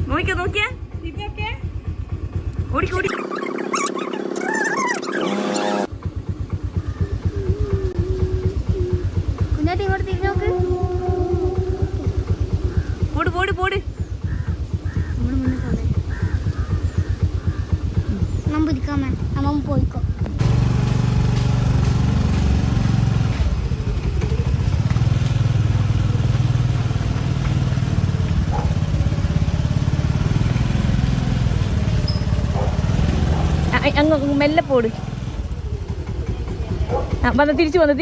നോക്കിയോ നോക്കിയാ ഓടിക്കോ ഓടി കുഞ്ഞാട്ടി ഇങ്ങോട്ട് തിരിഞ്ഞു നോക്ക്. പോട് പോട് പോട്. നമ്പൂരിക്കാമ അമ്മ പോയിക്കോ. അങ്ങ് മെല്ലെ പോട്. വന്ന് തിരിച്ചു വന്ന്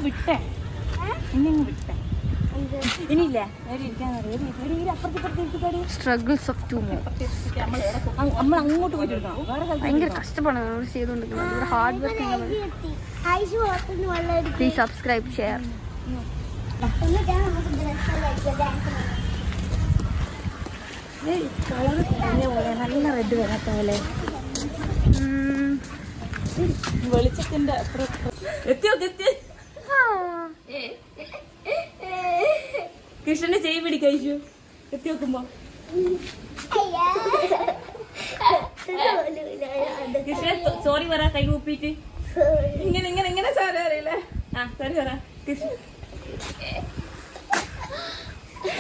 വിട്ടേ ഇനിയില്ലേ സ്ട്രഗിൾസ് ഓഫ് ടു നമ്മൾ അങ്ങോട്ട് പോയിട്ട് ഭയങ്കര കഷ്ടപ്പാടാണ് ചെയ്തുകൊണ്ടിരിക്കുന്നത്. Hard work. Please subscribe share. നല്ല റെഡ് വരാത്ത പോലെ വെളിച്ചത്തിന്റെ കൃഷ്ണന്റെ ചെവി പിടിക്കഴിച്ചു എത്തി നോക്കുമ്പോ കൃഷ്ണൻ സോറി പറ കൈ കൂപ്പിട്ട് ഇങ്ങനെ ഇങ്ങനെ ഇങ്ങനെ സോറി അറിയില്ലേ. ആ സോറി പറ കൃഷ്ണ.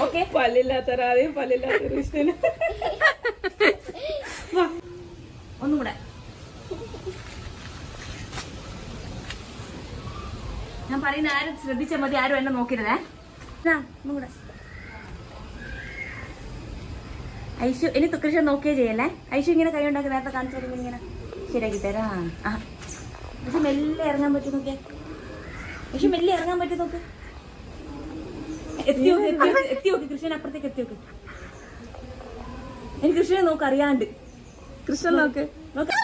ഓക്കെ പല്ലില്ലാത്തരാതെയും പല്ലില്ലാത്ത കൃഷ്ണന് ഒന്നും കൂടെ. ഞാൻ പറയുന്ന ആരും ശ്രദ്ധിച്ചാൽ മതി, ആരും എന്നെ നോക്കരുതേ. ഒന്നും കൂടെ. ഐശു ഇനി കൃഷ്ണൻ നോക്കിയേ ചെയ്യല്ലേ. ഐശു ഇങ്ങനെ കൈ ഉണ്ടാക്കി നേരത്തെ കാണിച്ചാൽ ഇങ്ങനെ ശരിയാക്കി തരാം. ആ പക്ഷെ മെല്ലെ ഇറങ്ങാൻ പറ്റും നോക്കിയാ. പക്ഷെ മെല്ലെ ഇറങ്ങാൻ പറ്റും നോക്ക്. എത്തി നോക്ക് കൃഷ്ണൻ അപ്പുറത്തേക്ക് എത്തി നോക്ക്. എനിക്ക് കൃഷ്ണനെ നോക്ക് അറിയാണ്ട്. കൃഷ്ണൻ നോക്ക് നോക്ക്.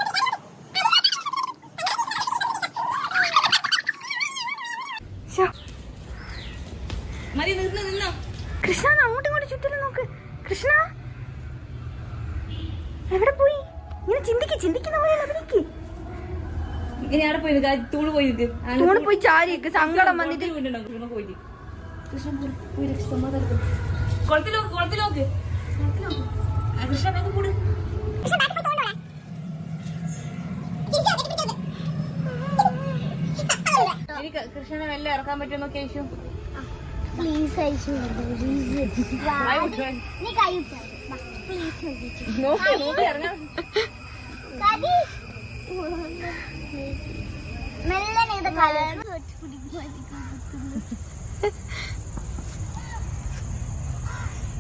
മതി നിന്നോ നിന്നോ. കൃഷ്ണ അങ്ങോട്ടും ഇങ്ങോട്ടും ചുറ്റിലും നോക്ക്. കൃഷ്ണ എവിടെ പോയി? ഇങ്ങനെ ചിന്തിക്കുന്ന പോലെ അഭിനയിക്ക്. ഇങ്ങനെ അവിടെ പോയി തൂണ് പോയി തൂണ് പോയി ചാരിക്ക് സങ്കടം വന്നിട്ട് പോയിട്ട് കൃഷ്ണൻ പോയി കുളത്തിൽ നോക്ക് കുളത്തിൽ നോക്ക് കൃഷ്ണ വേഗം കൂട്. എനിക്ക് കൃഷ്ണനെ മെല്ലെ ഇറക്കാൻ പറ്റുമോ നോക്കി ഐശു. പ്ലീസ് ഐശു നോക്കി നോക്കി ഇറങ്ങാം.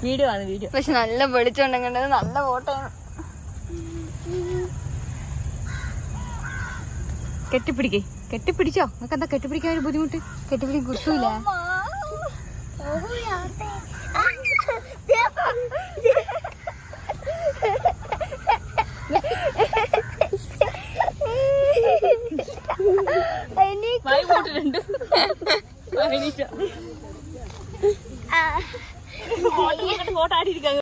വീഡിയോ ആണ് വീഡിയോ. പക്ഷെ നല്ല വെളിച്ചമുണ്ടെങ്കിൽ നല്ല ഫോട്ടോയാണ്. കെട്ടിപ്പിടിച്ചോ. നമുക്ക് എന്താ കെട്ടിപ്പിടിക്കാൻ ഒരു ബുദ്ധിമുട്ട്? കെട്ടിപ്പിടിക്കാൻ കുത്തൂല. ഫോട്ടോ ആടിയിരിക്കാൻ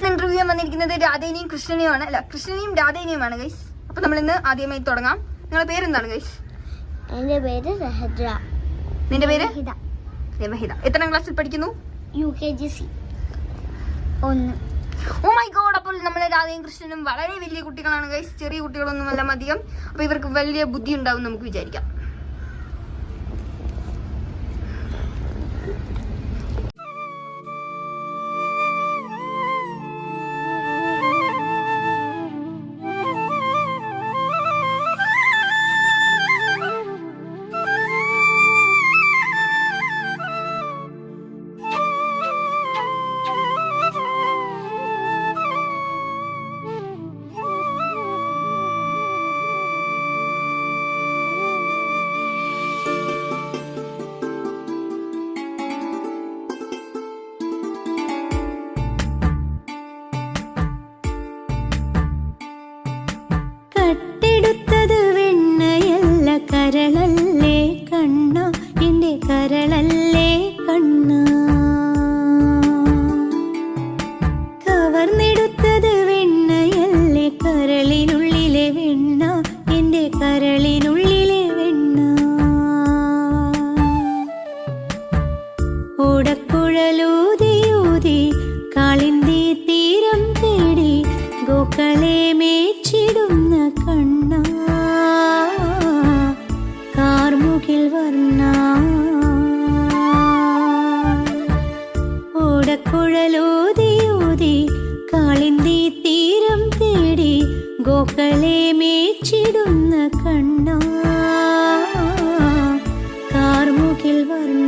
ഇന്റർവ്യൂ ചെയ്യാൻ വന്നിരിക്കുന്നത് രാധേനിയും കൃഷ്ണനെയുമാണ്. അല്ല, കൃഷ്ണനെയും രാധേനിയുമാണ് ഗൈസ്. അപ്പൊ നമ്മൾ ഇന്ന് ആദ്യമായി തുടങ്ങാം. നിങ്ങളുടെ പേരെന്താണ് ഗൈസ്? എന്റെ പേര് രഹദ്ര. നിന്റെ പേര്? രമഹിത. എത്രാം ക്ലാസ്സിൽ പഠിക്കുന്നു? UKGC 1. Oh my god. അപ്പോൾ നമ്മൾ രാധയും കൃഷ്ണനും വളരെ വലിയ കുട്ടികളാണ് ഗൈസ്. ചെറിയ കുട്ടികളൊന്നുമല്ല അധികം. അപ്പൊ ഇവർക്ക് വലിയ ബുദ്ധി ഉണ്ടാവും നമുക്ക് വിചാരിക്കാം. മോതി കാളിന്തി തീരം തേടി ഗോക്കളെ മേച്ചിടുന്ന കണ്ണ കാർമുകിൽ വർണ്ണ